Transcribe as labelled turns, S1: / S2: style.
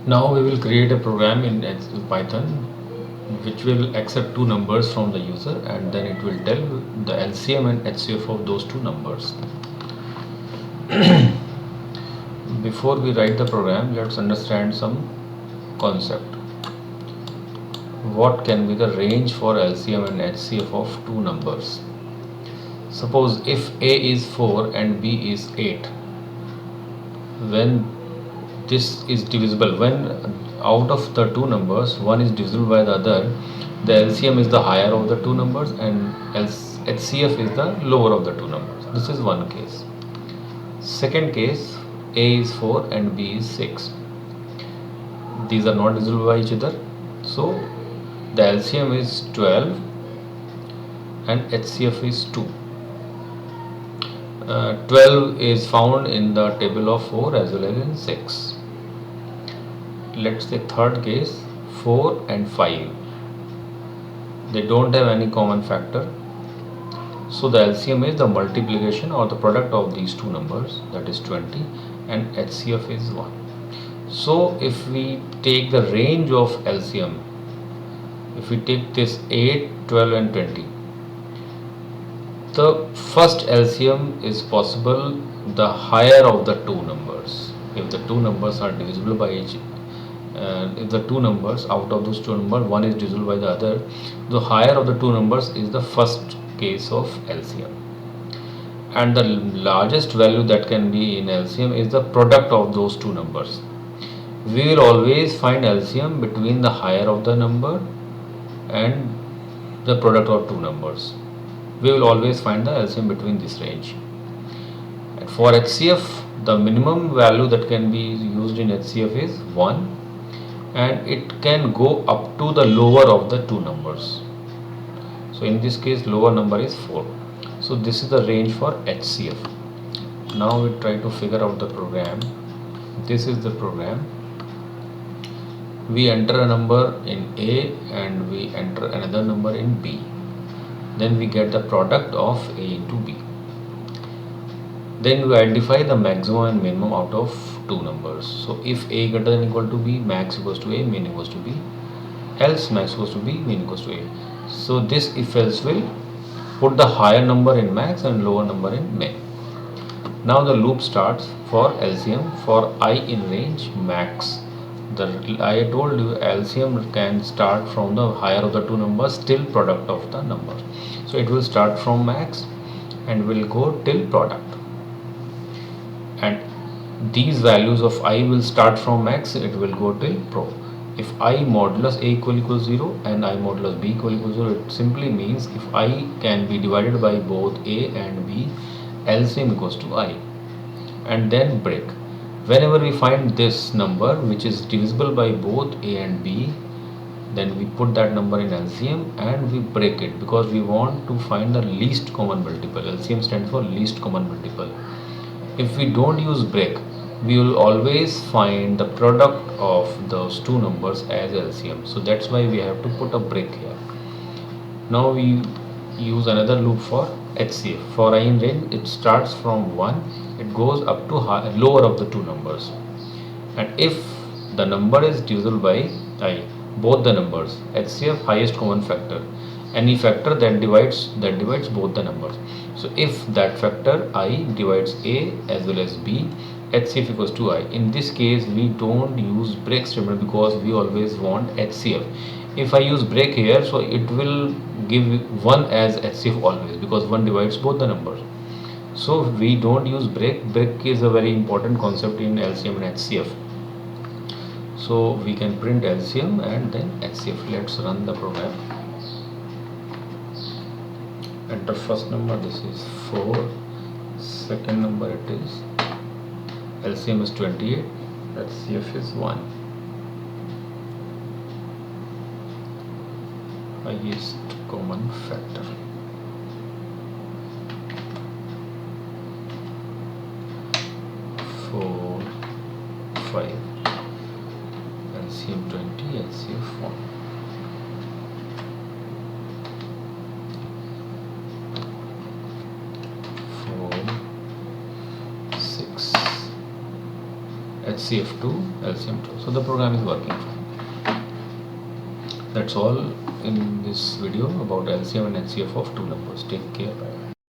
S1: Now we will create a program in Python which will accept two numbers from the user, and then it will tell the LCM and HCF of those two numbers. Before we write the program, let's understand some concept. What can be the range for LCM and HCF of two numbers? Suppose if A is 4 and B is 8, when this is divisible, when out of the two numbers one is divisible by the other, the LCM is the higher of the two numbers and HCF is the lower of the two numbers. This is one case. Second case, A is 4 and B is 6. These are not divisible by each other, so the LCM is 12 and HCF is 2. 12 is found in the table of 4 as well as in 6. Let's say third case, 4 and 5. They don't have any common factor. So the LCM is the multiplication or the product of these two numbers, that is 20, and HCF is 1. So if we take the range of LCM, if we take this 8, 12 and 20, the first LCM is possible the higher of the two numbers. If the two numbers are divisible by each, if the two numbers out of those two numbers one is divisible by the other, the higher of the two numbers is the first case of LCM. And the largest value that can be in LCM is the product of those two numbers. We will always find LCM between the higher of the number and the product of two numbers. We will always find the LCM between this range. And for HCF, the minimum value that can be used in HCF is 1, and it can go up to the lower of the two numbers. So in this case, lower number is 4. So this is the range for HCF. Now we try to figure out the program. This is the program. We enter a number in A and we enter another number in B. Then we get the product of A into B. Then we identify the maximum and minimum out of two numbers. So if A greater than equal to B, max equals to A, min equals to B, else max equals to B, min equals to A. So this if else will put the higher number in max and lower number in min. Now the loop starts for LCM for I in range max. I told you LCM can start from the higher of the two numbers till product of the number. So it will start from max and will go till product. And these values of I will start from max, it will go till pro. If I modulus A equals 0 and I modulus B equals 0, it simply means if I can be divided by both A and B, LCM equals to I. And then break. Whenever we find this number which is divisible by both A and B, then we put that number in LCM and we break it, because we want to find the least common multiple. LCM stands for least common multiple. If we don't use break, we will always find the product of those two numbers as LCM. So that's why we have to put a break here. Now we use another loop for HCF. For I in range, it starts from 1, it goes up to lower of the two numbers. And if the number is divisible by I, both the numbers, HCF highest common factor, any factor that divides both the numbers. So if that factor I divides A as well as B, HCF equals to I. In this case, we don't use break statement because we always want HCF. If I use break here, so it will give 1 as HCF always, because 1 divides both the numbers. So we don't use break. Break is a very important concept in LCM and HCF. So we can print LCM and then HCF. Let's run the program. Enter first number, this is 4. Second number it is, LCM is 28, HCF is 1. Highest common factor. Four, 5, LCM 20, HCF 1. HCF to LCM 2. So the program is working fine. That's all in this video about LCM and HCF of two numbers. Take care. Bye.